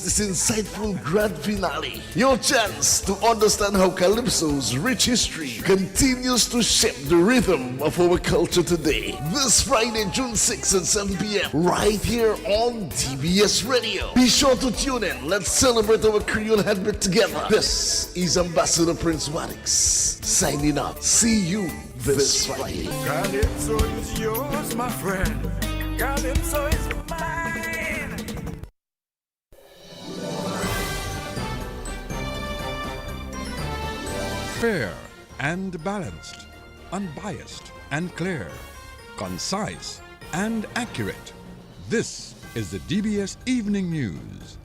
this insightful grand finale. Your chance to understand how Calypso's rich history continues to shape the rhythm of our culture today. This Friday, June 6th at 7 p.m. right here on DBS Radio. Be sure to tune in. Let's celebrate our Creole heartbeat together. This is Ambassador Prince Wadix signing out. See you this Friday. Calypso is yours, my friend. Calypso is mine. Fair and balanced, unbiased and clear, concise and accurate. This is the DBS Evening News.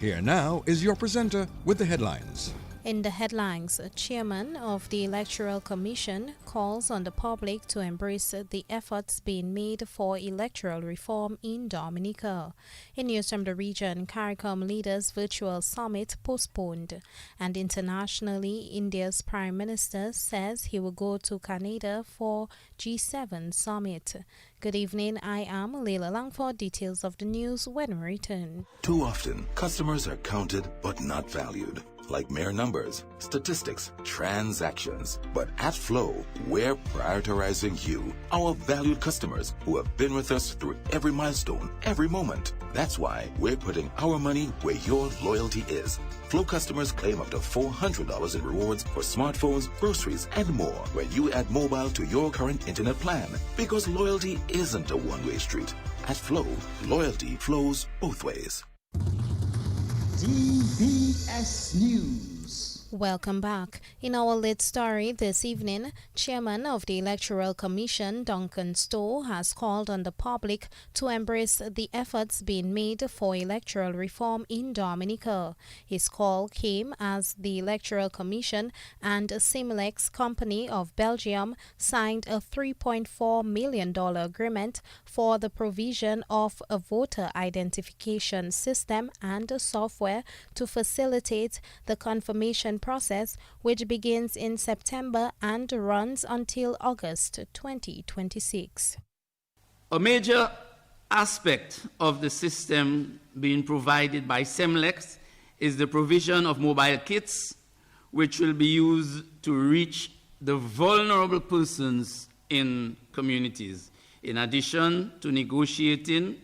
Here now is your presenter with the headlines. In the headlines, a chairman of the Electoral Commission calls on the public to embrace the efforts being made for electoral reform in Dominica. In news from the region, CARICOM leaders' virtual summit postponed. And internationally, India's Prime Minister says he will go to Canada for G7 summit. Good evening, I am Leila Langford. Details of the news when we return. Too often, customers are counted but not valued. Like mere numbers, statistics, transactions. But at Flow, we're prioritizing you, our valued customers who have been with us through every milestone, every moment. That's why we're putting our money where your loyalty is. Flow customers claim up to $400 in rewards for smartphones, groceries, and more when you add mobile to your current internet plan. Because loyalty isn't a one-way street. At Flow, loyalty flows both ways. DBS News. Welcome back. In our lead story this evening, Chairman of the Electoral Commission, Duncan Stowe, has called on the public to embrace the efforts being made for electoral reform in Dominica. His call came as the Electoral Commission and Similex Company of Belgium signed a $3.4 million agreement for the provision of a voter identification system and software to facilitate the confirmation process, which begins in September and runs until August 2026. A major aspect of the system being provided by Semlex is the provision of mobile kits, which will be used to reach the vulnerable persons in communities. In addition to negotiating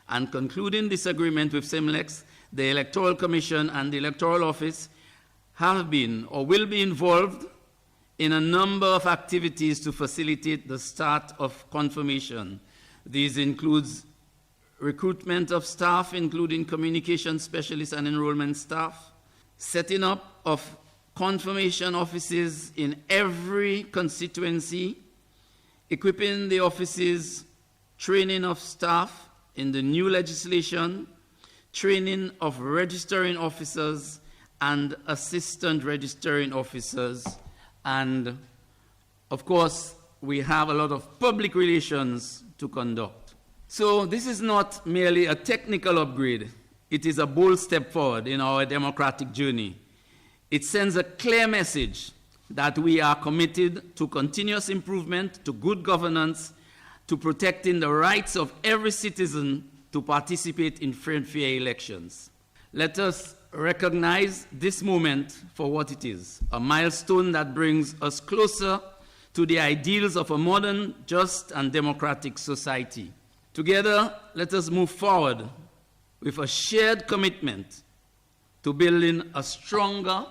and concluding this agreement with Semlex, the Electoral Commission and the Electoral Office have been or will be involved in a number of activities to facilitate the start of confirmation. These includes recruitment of staff, including communication specialists and enrollment staff, setting up of confirmation offices in every constituency, equipping the offices, training of staff in the new legislation, training of registering officers and assistant registering officers, and of course we have a lot of public relations to conduct. So this is not merely a technical upgrade, it is a bold step forward in our democratic journey. It sends a clear message that we are committed to continuous improvement, to good governance, to protecting the rights of every citizen to participate in free and fair elections. Let us recognize this moment for what it is, a milestone that brings us closer to the ideals of a modern, just, and democratic society. Together, let us move forward with a shared commitment to building a stronger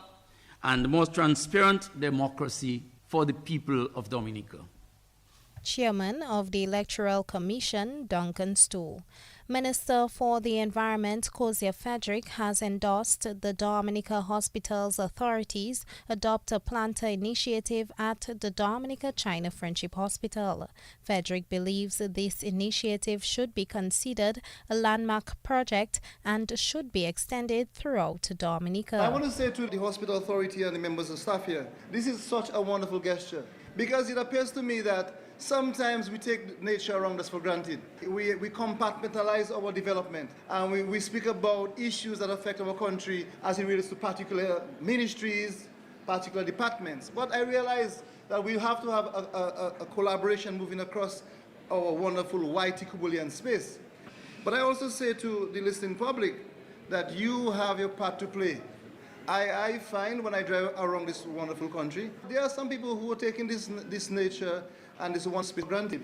and more transparent democracy for the people of Dominica. Chairman of the Electoral Commission, Duncan Stowe. Minister for the Environment, Kozia Frederick, has endorsed the Dominica Hospital's authorities adopt a planter initiative at the Dominica China Friendship Hospital. Frederick believes this initiative should be considered a landmark project and should be extended throughout Dominica. I want to say to the hospital authority and the members of staff here, this is such a wonderful gesture, because it appears to me that sometimes we take nature around us for granted. We compartmentalize our development, and we speak about issues that affect our country as it relates to particular ministries, particular departments. But I realize that we have to have a collaboration moving across our wonderful white Kubulian space. But I also say to the listening public that you have your part to play. I find when I drive around this wonderful country, there are some people who are taking this nature and this one space for granted.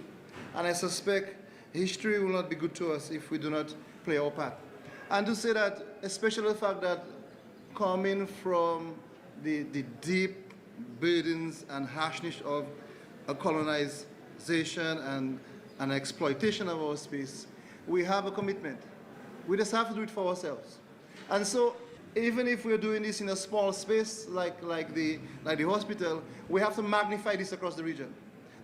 And I suspect history will not be good to us if we do not play our part. And to say that, especially the fact that coming from the deep burdens and harshness of a colonization and exploitation of our space, we have a commitment. We just have to do it for ourselves. And so, even if we're doing this in a small space like the hospital, we have to magnify this across the region,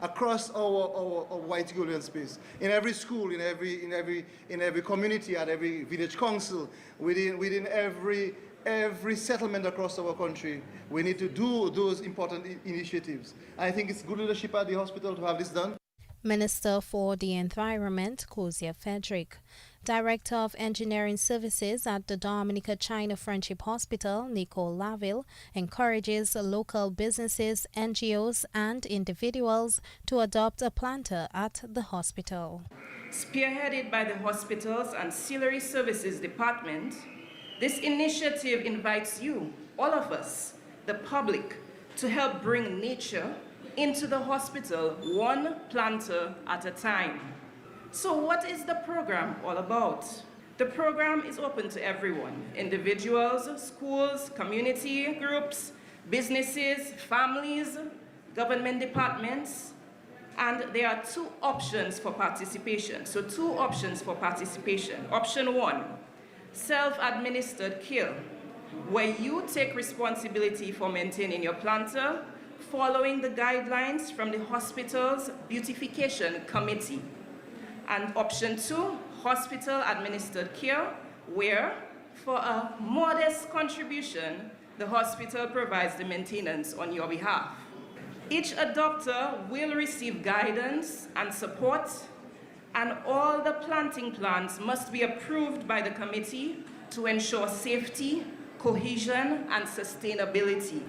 across our white Golian space, in every school, in every community, at every village council, within every settlement across our country. We need to do those important initiatives. I think it's good leadership at the hospital to have this done. Minister for the Environment, Kozia Frederick. Director of Engineering Services at the Dominica China Friendship Hospital, Nicole Laville, encourages local businesses, NGOs and individuals to adopt a planter at the hospital. Spearheaded by the Hospitals and Ancillary Services Department, this initiative invites you, all of us, the public, to help bring nature into the hospital one planter at a time. So what is the program all about? The program is open to everyone, individuals, schools, community groups, businesses, families, government departments, and there are two options for participation. So two options for participation. Option one, self-administered care, where you take responsibility for maintaining your planter, following the guidelines from the hospital's beautification committee. And option two, hospital administered care, where for a modest contribution, the hospital provides the maintenance on your behalf. Each adopter will receive guidance and support, and all the planting plans must be approved by the committee to ensure safety, cohesion, and sustainability.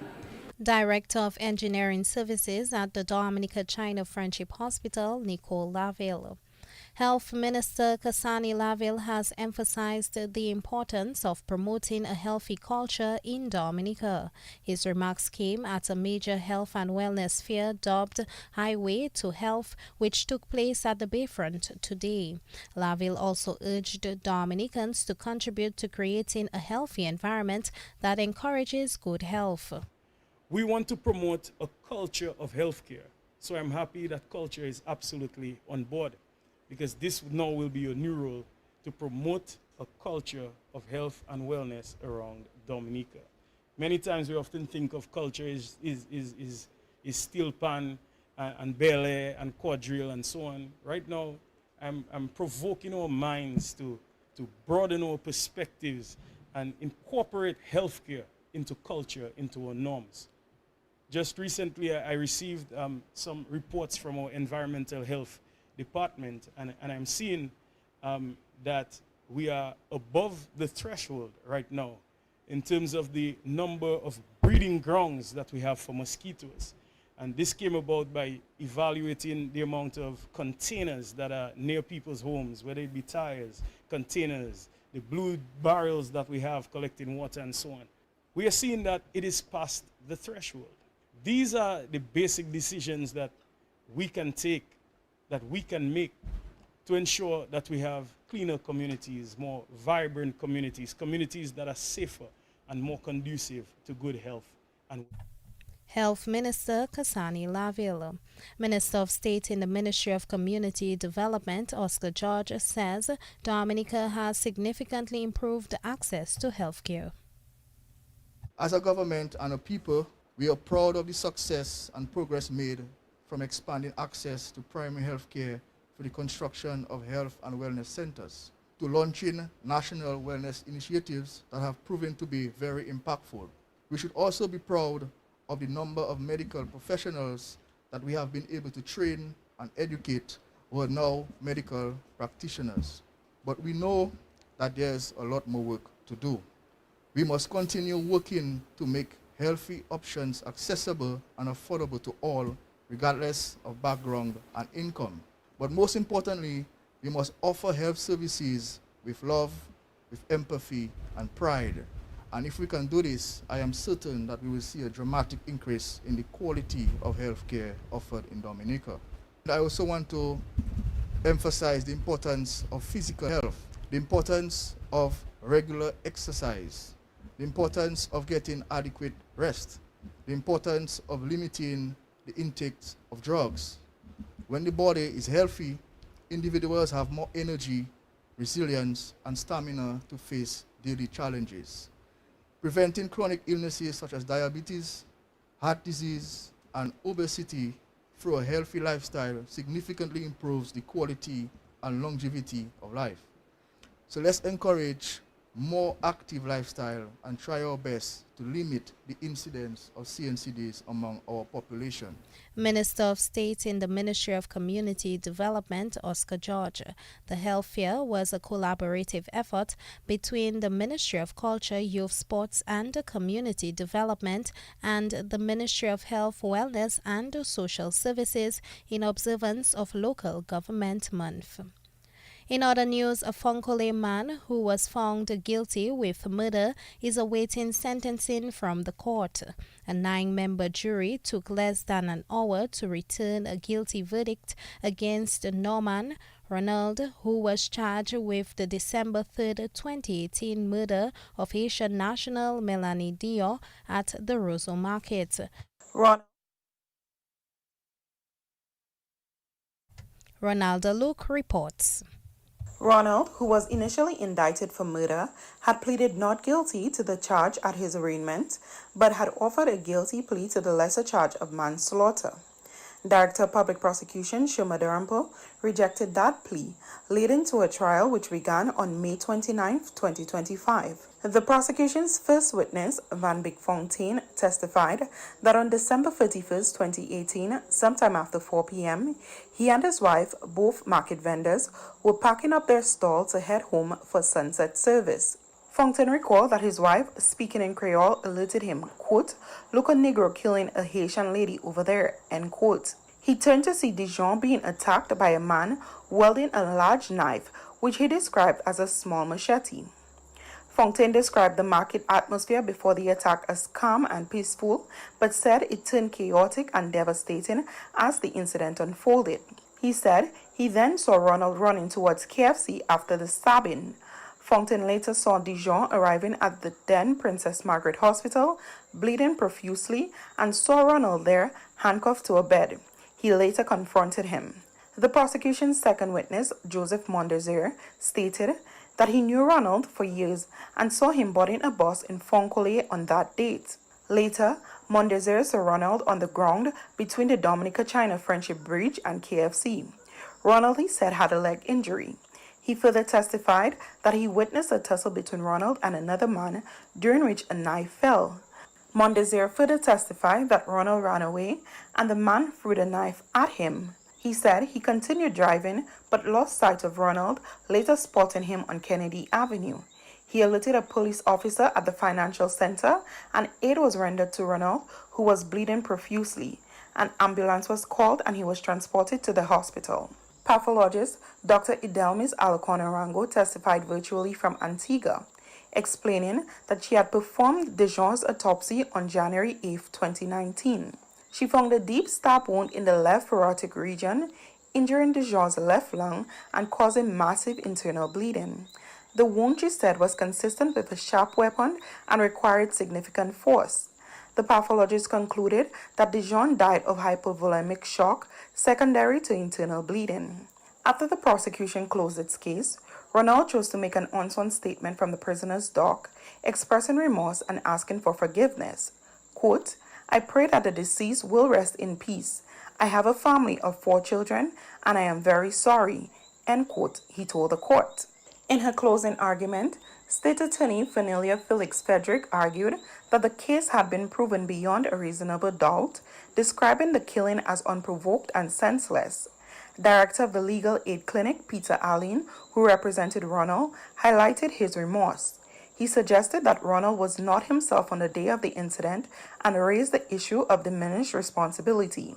Director of Engineering Services at the Dominica China Friendship Hospital, Nicole Laville. Health Minister Kasani Laville has emphasized the importance of promoting a healthy culture in Dominica. His remarks came at a major health and wellness fair dubbed Highway to Health, which took place at the Bayfront today. Laville also urged Dominicans to contribute to creating a healthy environment that encourages good health. We want to promote a culture of healthcare. So I'm happy that culture is absolutely on board, because this now will be a new role to promote a culture of health and wellness around Dominica. Many times we often think of culture is steel pan and ballet and quadrille and so on. Right now, I'm provoking our minds to broaden our perspectives and incorporate healthcare into culture, into our norms. Just recently, I received some reports from our environmental health department, and I'm seeing that we are above the threshold right now in terms of the number of breeding grounds that we have for mosquitoes. And this came about by evaluating the amount of containers that are near people's homes, whether it be tires, containers, the blue barrels that we have collecting water and so on. We are seeing that it is past the threshold. These are the basic decisions that we can take, that we can make to ensure that we have cleaner communities, more vibrant communities, communities that are safer and more conducive to good health. Health Minister Kasani Laville. Minister of State in the Ministry of Community Development, Oscar George, says Dominica has significantly improved access to healthcare. As a government and a people, we are proud of the success and progress made from expanding access to primary health care through the construction of health and wellness centers, to launching national wellness initiatives that have proven to be very impactful. We should also be proud of the number of medical professionals that we have been able to train and educate who are now medical practitioners. But we know that there's a lot more work to do. We must continue working to make healthy options accessible and affordable to all, regardless of background and income. But most importantly, we must offer health services with love, with empathy and pride. And if we can do this, I am certain that we will see a dramatic increase in the quality of healthcare offered in Dominica. And I also want to emphasize the importance of physical health, the importance of regular exercise, the importance of getting adequate rest, the importance of limiting the intake of drugs. When the body is healthy, individuals have more energy, resilience, and stamina to face daily challenges. Preventing chronic illnesses such as diabetes, heart disease, and obesity through a healthy lifestyle significantly improves the quality and longevity of life. So let's encourage more active lifestyle and try our best to limit the incidence of CNCDs among our population. Minister of State in the Ministry of Community Development, Oscar George. The health fair was a collaborative effort between the Ministry of Culture, Youth, Sports and Community Development and the Ministry of Health, Wellness and Social Services in observance of Local Government Month. In other news, a Fonkole man who was found guilty with murder is awaiting sentencing from the court. A 9-member jury took less than an hour to return a guilty verdict against Norman Ronald, who was charged with the December 3, 2018 murder of Haitian national Melanie Dio at the Roseau Market. Ronaldo Luke reports. Ronald, who was initially indicted for murder, had pleaded not guilty to the charge at his arraignment, but had offered a guilty plea to the lesser charge of manslaughter. Director of Public Prosecution Shoma Darampo rejected that plea, leading to a trial which began on May 29, 2025. The prosecution's first witness, Van Beek Fontaine, testified that on December 31, 2018, sometime after 4 p.m., he and his wife, both market vendors, were packing up their stall to head home for sunset service. Fontaine recalled that his wife, speaking in Creole, alerted him, quote, "Look a Negro killing a Haitian lady over there," end quote. He turned to see Dijon being attacked by a man wielding a large knife, which he described as a small machete. Fontaine described the market atmosphere before the attack as calm and peaceful, but said it turned chaotic and devastating as the incident unfolded. He said he then saw Ronald running towards KFC after the stabbing. Fontaine later saw Dijon arriving at the then Princess Margaret Hospital, bleeding profusely, and saw Ronald there, handcuffed to a bed. He later confronted him. The prosecution's second witness, Joseph Mondesir, stated that he knew Ronald for years and saw him boarding a bus in Fonkole on that date. Later, Mondesir saw Ronald on the ground between the Dominica-China Friendship Bridge and KFC. Ronald, he said, had a leg injury. He further testified that he witnessed a tussle between Ronald and another man, during which a knife fell. Mondesir further testified that Ronald ran away and the man threw the knife at him. He said he continued driving but lost sight of Ronald, later spotting him on Kennedy Avenue. He alerted a police officer at the financial center and aid was rendered to Ronald, who was bleeding profusely. An ambulance was called and he was transported to the hospital. Pathologist Dr. Idelmis Alcon-Arango testified virtually from Antigua, explaining that she had performed Dijon's autopsy on January 8, 2019. She found a deep stab wound in the left thoracic region, injuring Dijon's left lung and causing massive internal bleeding. The wound, she said, was consistent with a sharp weapon and required significant force. The pathologist concluded that Dijon died of hypovolemic shock secondary to internal bleeding. After the prosecution closed its case, Ronald chose to make an on-sworn statement from the prisoner's dock, expressing remorse and asking for forgiveness. Quote, "I pray that the deceased will rest in peace. I have a family of 4 children and I am very sorry," end quote, he told the court. In her closing argument, State Attorney Fanilia Felix Frederick argued that the case had been proven beyond a reasonable doubt, describing the killing as unprovoked and senseless. Director of the Legal Aid Clinic, Peter Allen, who represented Ronald, highlighted his remorse. He suggested that Ronald was not himself on the day of the incident and raised the issue of diminished responsibility.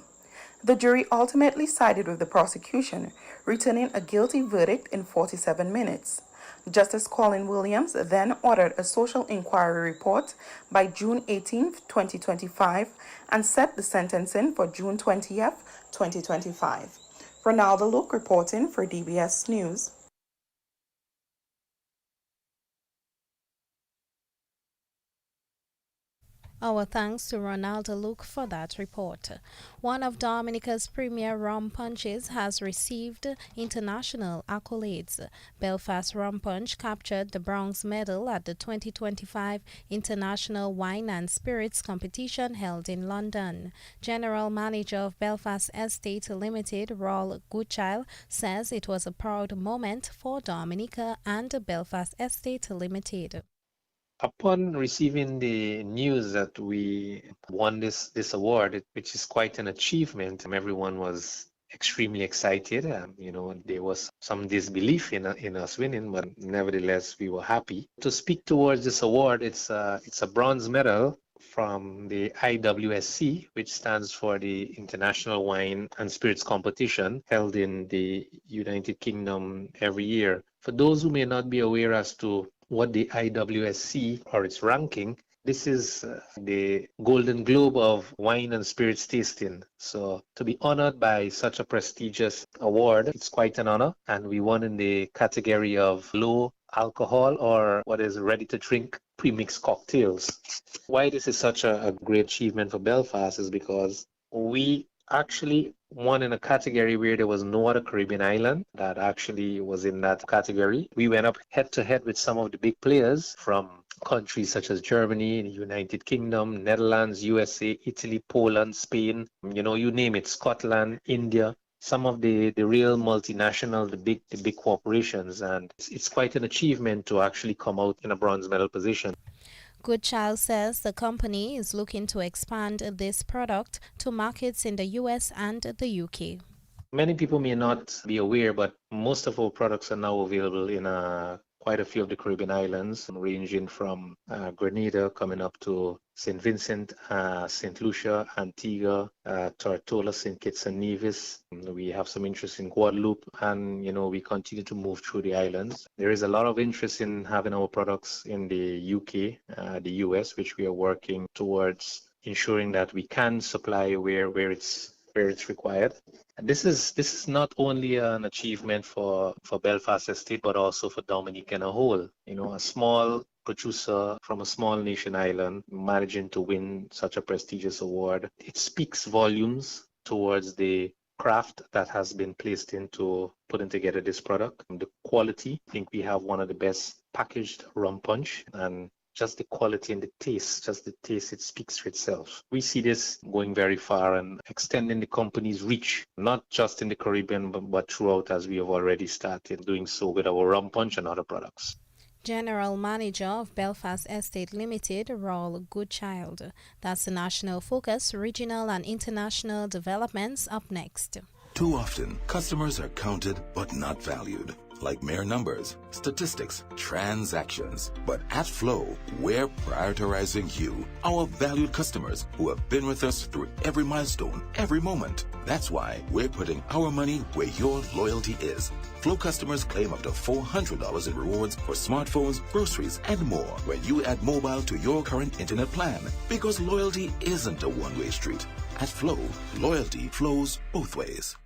The jury ultimately sided with the prosecution, returning a guilty verdict in 47 minutes. Justice Colin Williams then ordered a social inquiry report by June 18, 2025, and set the sentencing for June 20th, 2025. Ronaldo Luke reporting for DBS News. Our thanks to Ronaldo Luke for that report. One of Dominica's premier rum punches has received international accolades. Belfast Rum Punch captured the bronze medal at the 2025 International Wine and Spirits Competition held in London. General Manager of Belfast Estate Limited, Raul Goodchild, says it was a proud moment for Dominica and Belfast Estate Limited. Upon receiving the news that we won this award, which is quite an achievement, everyone was extremely excited. There was some disbelief in us winning, but nevertheless, we were happy. To speak towards this award, it's a bronze medal from the IWSC, which stands for the International Wine and Spirits Competition, held in the United Kingdom every year. For those who may not be aware as to what the IWSC or its ranking, this is the Golden Globe of wine and spirits tasting. So to be honored by such a prestigious award, it's quite an honor. And we won in the category of low alcohol, or what is ready to drink pre-mixed cocktails. Why this is such a great achievement for Belfast is because we actually won in a category where there was no other Caribbean island that actually was in that category. We went up head to head with some of the big players from countries such as Germany, the United Kingdom, Netherlands, USA, Italy, Poland, Spain, you name it, Scotland, India, some of the real multinational, the big corporations. And it's quite an achievement to actually come out in a bronze medal position. Goodchild says the company is looking to expand this product to markets in the US and the UK. Many people may not be aware, but most of our products are now available in quite a few of the Caribbean islands, ranging from Grenada coming up to St. Vincent, St. Lucia, Antigua, Tortola, St. Kitts and Nevis. We have some interest in Guadeloupe, and we continue to move through the islands. There is a lot of interest in having our products in the UK, the US, which we are working towards ensuring that we can supply where it's required. And this is not only an achievement for Belfast Estate, but also for Dominica in a whole. A small producer from a small nation island managing to win such a prestigious award. It speaks volumes towards the craft that has been placed into putting together this product. The quality, I think we have one of the best packaged rum punch, and just the quality and the taste, it speaks for itself. We see this going very far and extending the company's reach, not just in the Caribbean, but throughout, as we have already started doing so with our rum punch and other products. General Manager of Belfast Estate Limited, Raul Goodchild. That's the national focus, regional and international developments up next. Too often, customers are counted but not valued. Like mere numbers, statistics, transactions. But at Flow, we're prioritizing you, our valued customers who have been with us through every milestone, every moment. That's why we're putting our money where your loyalty is. Flow customers claim up to $400 in rewards for smartphones, groceries, and more when you add mobile to your current internet plan. Because loyalty isn't a one-way street. At Flow, loyalty flows both ways.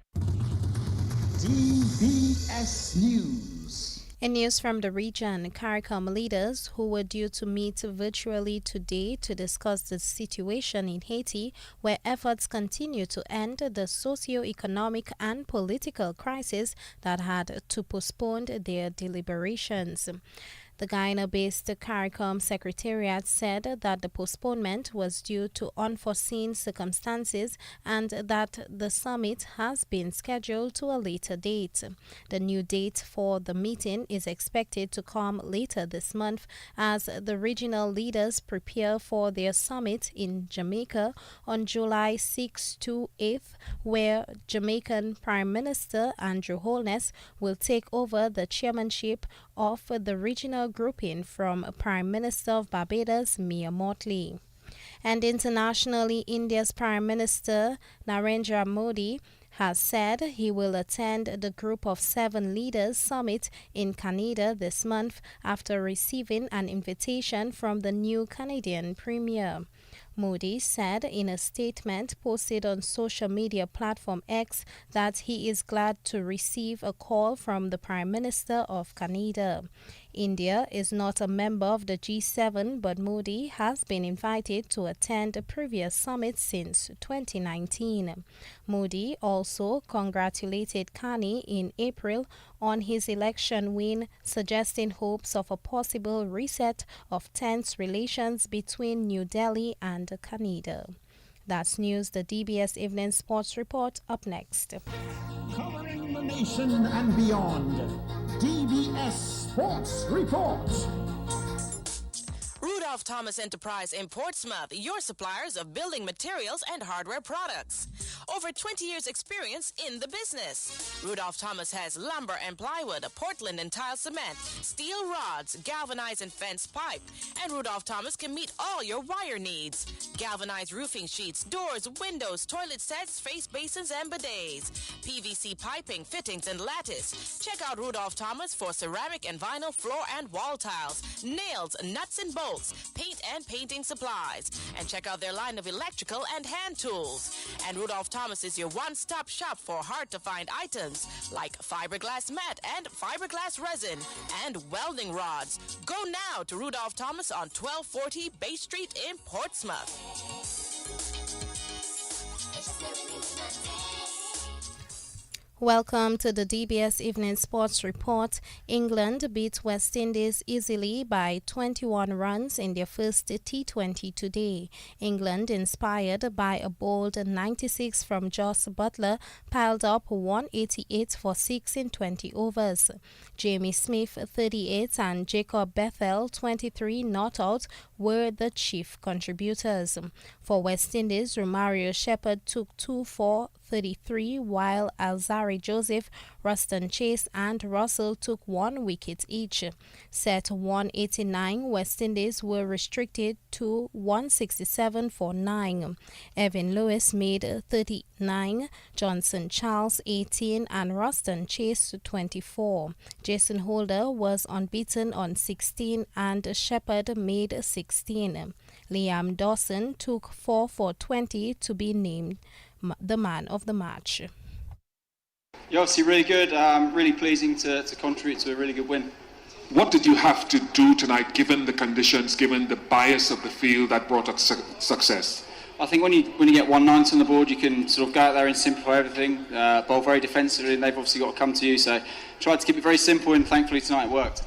DBS News. In news from the region, CARICOM leaders who were due to meet virtually today to discuss the situation in Haiti, where efforts continue to end the socio-economic and political crisis that had to postpone their deliberations. The Guyana-based CARICOM Secretariat said that the postponement was due to unforeseen circumstances and that the summit has been scheduled to a later date. The new date for the meeting is expected to come later this month as the regional leaders prepare for their summit in Jamaica on July 6 to 8th, where Jamaican Prime Minister Andrew Holness will take over the chairmanship of the regional grouping from Prime Minister of Barbados, Mia Mottley. And internationally, India's Prime Minister Narendra Modi has said he will attend the Group of 7 Leaders Summit in Canada this month after receiving an invitation from the new Canadian Premier. Modi said in a statement posted on social media platform X that he is glad to receive a call from the Prime Minister of Canada. India is not a member of the G7, but Modi has been invited to attend a previous summit since 2019. Modi also congratulated Kani in April on his election win, suggesting hopes of a possible reset of tense relations between New Delhi and Canada. That's news. The DBS Evening Sports Report up next. Covering the nation and beyond. DBS Sports Report. Rudolph Thomas Enterprise in Portsmouth, your suppliers of building materials and hardware products. Over 20 years experience in the business. Rudolph Thomas has lumber and plywood, Portland and tile cement, steel rods, galvanized and fence pipe. And Rudolph Thomas can meet all your wire needs. Galvanized roofing sheets, doors, windows, toilet sets, face basins and bidets. PVC piping, fittings and lattice. Check out Rudolph Thomas for ceramic and vinyl floor and wall tiles, nails, nuts and bolts, paint and painting supplies. And check out their line of electrical and hand tools. And Rudolph Thomas is your one-stop shop for hard-to-find items like fiberglass mat and fiberglass resin and welding rods. Go now to Rudolph Thomas on 1240 Bay Street in Portsmouth. Welcome to the DBS Evening Sports Report. England beat West Indies easily by 21 runs in their first T20 today. England, inspired by a bold 96 from Joss Butler, piled up 188 for 6 in 20 overs. Jamie Smith, 38, and Jacob Bethel, 23, not out, were the chief contributors. For West Indies, Romario Shepherd took 2 for 33, while Alzari Joseph, Ruston Chase and Russell took 1 wicket each. Set 189, West Indies were restricted to 167 for 9. Evan Lewis made 39, Johnson Charles 18 and Ruston Chase 24. Jason Holder was unbeaten on 16 and Shepherd made 16. Liam Dawson took 4 for 20 to be named the man of the match. You're obviously really good, really pleasing to contribute to a really good win. What did you have to do tonight, given the conditions, given the bias of the field that brought us success? I think when you get 190 on the board, you can sort of go out there and simplify everything, bowl very defensively, and they've obviously got to come to you, so tried to keep it very simple, and thankfully tonight it worked.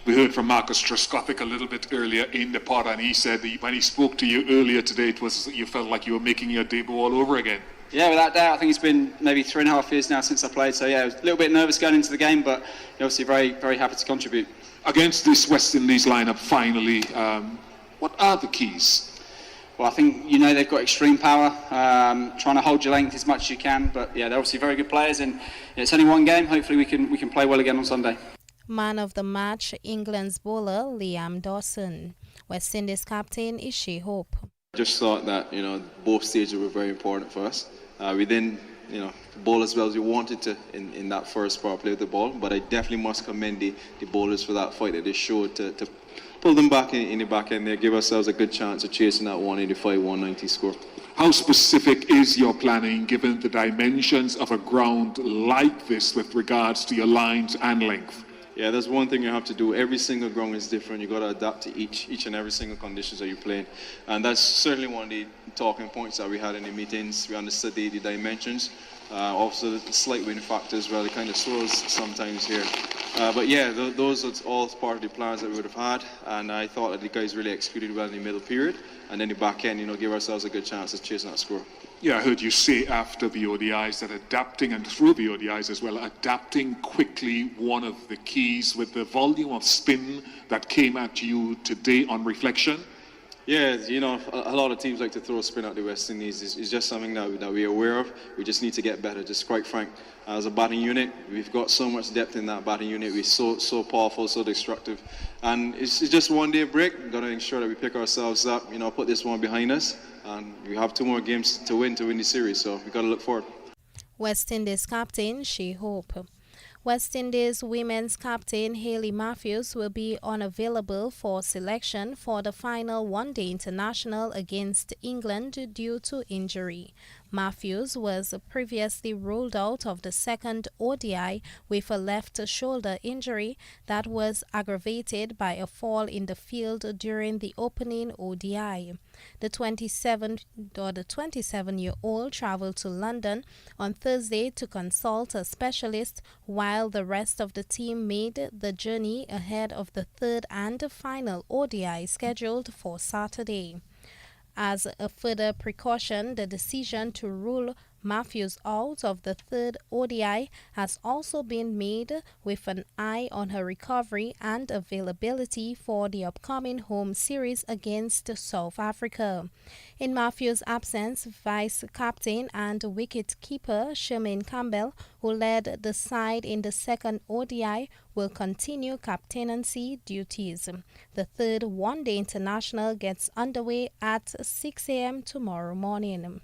We heard from Marcus Truskovic a little bit earlier in the pod, and he said that when he spoke to you earlier today, you felt like you were making your debut all over again. Yeah, without doubt. I think it's been maybe 3.5 years now since I played, so yeah, I was a little bit nervous going into the game, but obviously very, very happy to contribute. Against this West Indies lineup, finally, what are the keys? Well, I think they've got extreme power, trying to hold your length as much as you can, but yeah, they're obviously very good players, and it's only one game. Hopefully we can play well again on Sunday. Man of the match, England's bowler Liam Dawson. West Indies captain Ishi Hope. I just thought that both stages were very important for us. We didn't bowl as well as we wanted to in that first power play with the ball, but I definitely must commend the bowlers for that fight that they showed to pull them back in the back end there, give ourselves a good chance of chasing that 185, 190 score. How specific is your planning given the dimensions of a ground like this with regards to your lines and length? Yeah, that's one thing you have to do. Every single ground is different. You got to adapt to each and every single conditions that you're playing, and that's certainly one of the talking points that we had in the meetings. We understood the dimensions, also the slight wind factor as well. It kind of swirls sometimes here, but yeah, those are all part of the plans that we would have had, and I thought that the guys really executed well in the middle period, and then the back end, give ourselves a good chance of chasing that score. Yeah, I heard you say after the ODIs that adapting, and through the ODIs as well, adapting quickly, one of the keys with the volume of spin that came at you today on reflection. Yeah, a lot of teams like to throw spin at the West Indies. It's just something that we're aware of. We just need to get better, just quite frank. As a batting unit, we've got so much depth in that batting unit. We're so powerful, so destructive. And it's just one day break. We've got to ensure that we pick ourselves up, put this one behind us. And we have 2 more games to win the series, so we've got to look forward. West Indies captain Shea Hope. West Indies women's captain Hayley Matthews will be unavailable for selection for the final one-day international against England due to injury. Matthews was previously ruled out of the second ODI with a left shoulder injury that was aggravated by a fall in the field during the opening ODI. The 27-year-old traveled to London on Thursday to consult a specialist while the rest of the team made the journey ahead of the third and final ODI scheduled for Saturday. As a further precaution, the decision to rule Matthews out of the third ODI has also been made with an eye on her recovery and availability for the upcoming home series against South Africa. In Matthews' absence, vice captain and wicket-keeper Shermaine Campbell, who led the side in the second ODI, will continue captaincy duties. The third one-day international gets underway at 6 a.m. tomorrow morning.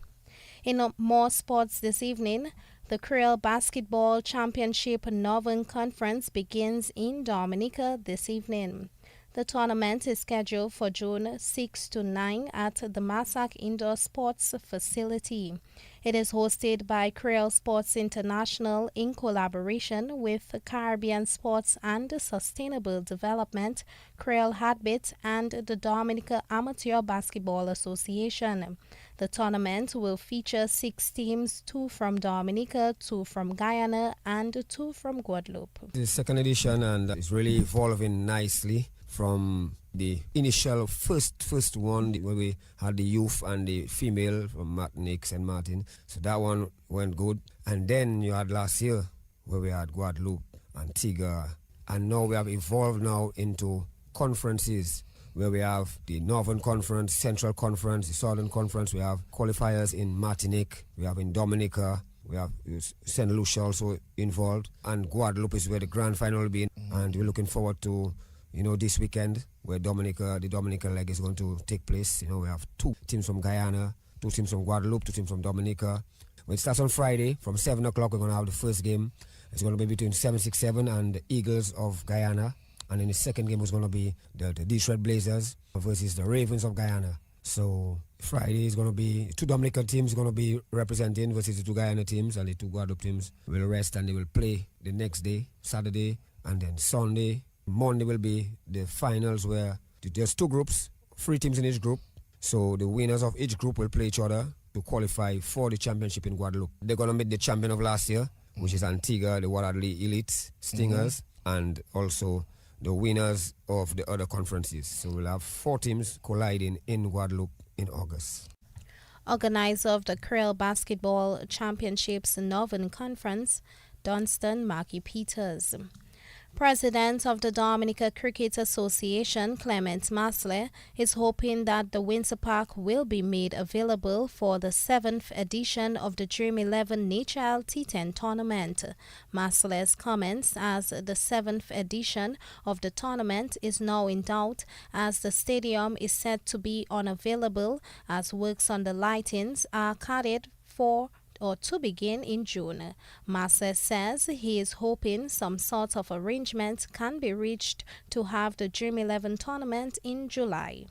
In more sports this evening, the Creole Basketball Championship Northern Conference begins in Dominica this evening. The tournament is scheduled for June 6 to 9 at the Massac Indoor Sports Facility. It is hosted by Creole Sports International in collaboration with Caribbean Sports and Sustainable Development, Creole Heartbeat, and the Dominica Amateur Basketball Association. The tournament will feature 6 teams, 2 from Dominica, 2 from Guyana, and 2 from Guadeloupe. The second edition, and it's really evolving nicely from the initial first one where we had the youth and the female from Martinique, St. Martin. So that one went good. And then you had last year where we had Guadeloupe, Antigua. And now we have evolved now into conferences where we have the Northern Conference, Central Conference, the Southern Conference. We have qualifiers in Martinique. We have in Dominica. We have St. Lucia also involved. And Guadeloupe is where the grand final will be. And we're looking forward to this weekend where the Dominica leg is going to take place. We have 2 teams from Guyana, 2 teams from Guadeloupe, 2 teams from Dominica. When it starts on Friday, from 7 o'clock, we're going to have the first game. It's going to be between 767 and the Eagles of Guyana. And then the second game is going to be the Detroit Blazers versus the Ravens of Guyana. So Friday is going to be 2 Dominican teams going to be representing versus the 2 Guyana teams, and the 2 Guadeloupe teams will rest and they will play the next day, Saturday, and then Sunday. Monday will be the finals where there's 2 groups, 3 teams in each group. So the winners of each group will play each other to qualify for the championship in Guadeloupe. They're going to meet the champion of last year, which is Antigua, the Waterloo Elite Stingers, and also the winners of the other conferences. So we'll have 4 teams colliding in Guadeloupe in August. Organizer of the Creole Basketball Championships Northern Conference, Dunstan Marky Peters. President of the Dominica Cricket Association, Clement Masler, is hoping that the Windsor Park will be made available for the 7th edition of the Dream 11 Natural T10 tournament. Masler's comments as the 7th edition of the tournament is now in doubt as the stadium is said to be unavailable as works on the lightings are carried for to begin in June. Masser says he is hoping some sort of arrangement can be reached to have the Dream 11 tournament in July.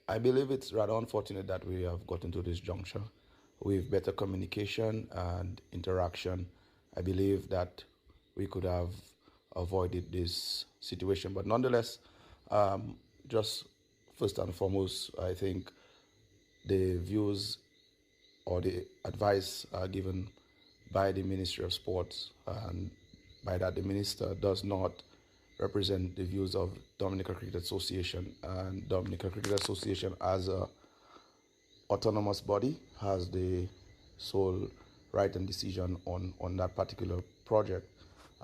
I believe it's rather unfortunate that we have gotten to this juncture. With better communication and interaction, I believe that we could have avoided this situation. But nonetheless, just first and foremost, I think the views or the advice given by the Ministry of Sports, and by that the Minister does not represent the views of Dominica Cricket Association. And Dominica Cricket Association as a autonomous body has the sole right and decision on that particular project.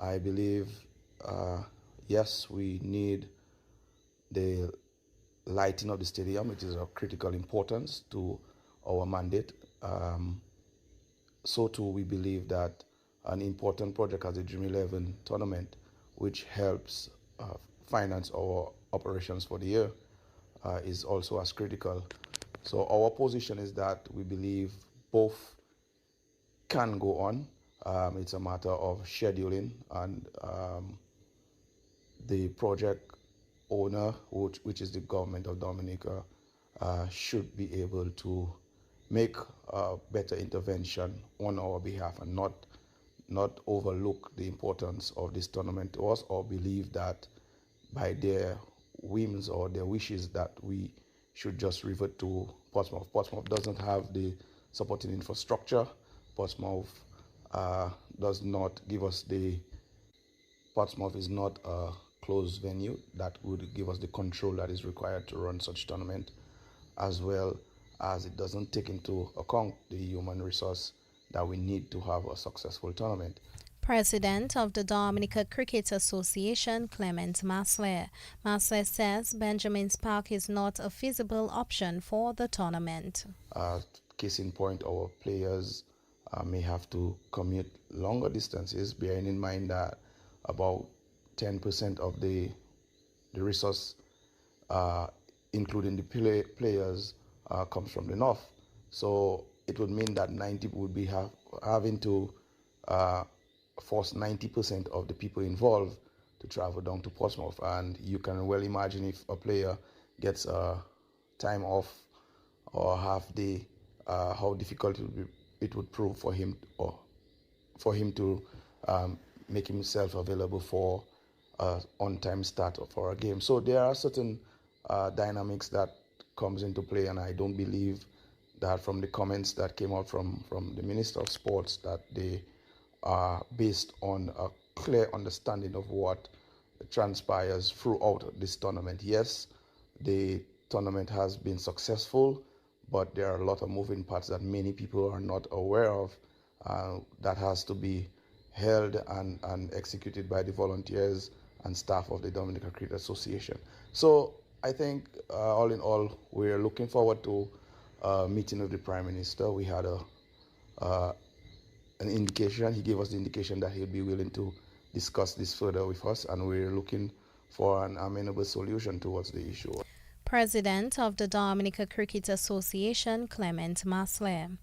I believe, yes, we need the lighting of the stadium. It is of critical importance to our mandate. So too, we believe that an important project as the Dream 11 tournament, which helps finance our operations for the year, is also as critical. So our position is that we believe both can go on. It's a matter of scheduling, and the project owner, which is the government of Dominica, should be able to make a better intervention on our behalf and not overlook the importance of this tournament to us, or believe that by their whims or their wishes that we should just revert to Portsmouth. Portsmouth doesn't have the supporting infrastructure. Portsmouth does not give us Portsmouth is not a closed venue that would give us the control that is required to run such tournament, as well as it doesn't take into account the human resource that we need to have a successful tournament. President of the Dominica Cricket Association, Clement Masler. Masler says Benjamin's Park is not a feasible option for the tournament. Case in point, our players may have to commute longer distances, bearing in mind that about 10% of the resource, including the players, comes from the north. So it would mean that 90 would be having to force 90% of the people involved to travel down to Portsmouth. And you can well imagine if a player gets time off or half day, how difficult it would prove for him to make himself available for on-time start for a game. So there are certain dynamics that comes into play, and I don't believe that from the comments that came out from the Minister of Sports that they are based on a clear understanding of what transpires throughout this tournament. Yes, the tournament has been successful, but there are a lot of moving parts that many people are not aware of that has to be held and executed by the volunteers and staff of the Dominica Cricket Association. So I think all in all, we're looking forward to a meeting with the Prime Minister. We had an indication, he gave us the indication that he'll be willing to discuss this further with us, and we're looking for an amenable solution towards the issue. President of the Dominica Cricket Association, Clement Masler.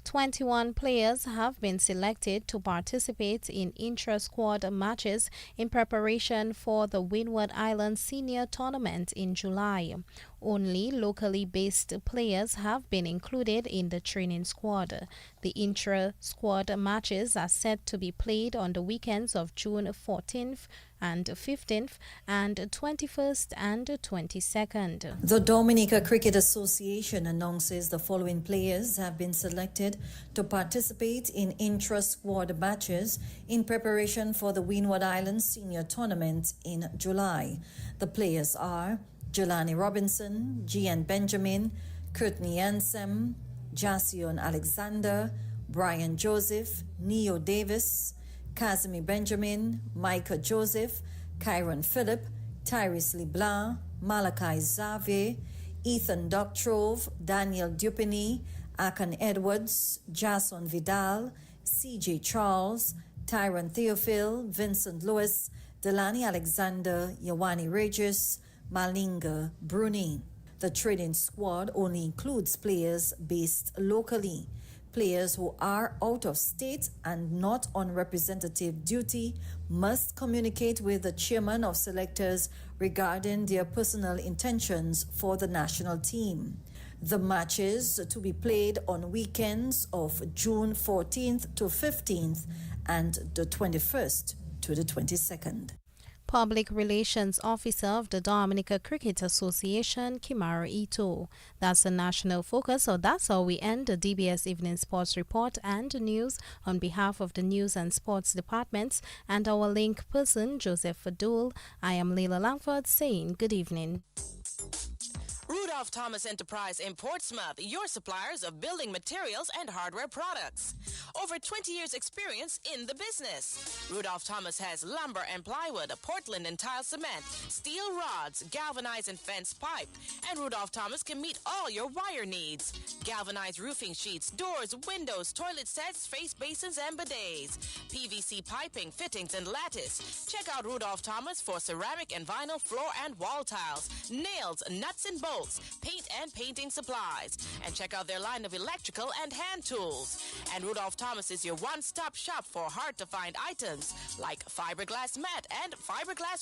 21 players have been selected to participate in intra-squad matches in preparation for the Windward Islands Senior Tournament in July. Only locally based players have been included in the training squad. The intra-squad matches are set to be played on the weekends of June 14th and 15th and 21st and 22nd. The Dominica Cricket Association announces the following players have been selected to participate in intra-squad matches in preparation for the Windward Islands Senior Tournament in July. The players are Jelani Robinson, Gian Benjamin, Courtney Ansem, Jasion Alexander, Brian Joseph, Neo Davis, Kazimi Benjamin, Micah Joseph, Kyron Phillip, Tyrese LeBlanc, Malachi Xavier, Ethan Doctrove, Daniel Dupini, Akan Edwards, Jason Vidal, CJ Charles, Tyron Theophil, Vincent Lewis, Delani Alexander, Yawani Regis, Malinga Bruni. The training squad only includes players based locally. Players who are out of state and not on representative duty must communicate with the chairman of selectors regarding their personal intentions for the national team. The matches to be played on weekends of June 14th to 15th and the 21st to the 22nd. Public Relations Officer of the Dominica Cricket Association, Kimara Ito. That's the national focus, so that's how we end the DBS Evening Sports Report and news. On behalf of the News and Sports Departments and our link person, Joseph Fadul, I am Leila Langford saying good evening. Rudolph Thomas Enterprise in Portsmouth, your suppliers of building materials and hardware products. Over 20 years experience in the business. Rudolph Thomas has lumber and plywood, Portland and tile cement, steel rods, galvanized and fence pipe. And Rudolph Thomas can meet all your wire needs. Galvanized roofing sheets, doors, windows, toilet sets, face basins and bidets. PVC piping, fittings and lattice. Check out Rudolph Thomas for ceramic and vinyl floor and wall tiles, nails, nuts and bolts, paint and painting supplies. And check out their line of electrical and hand tools. And Rudolph Thomas is your one-stop shop for hard-to-find items like fiberglass mat and fiberglass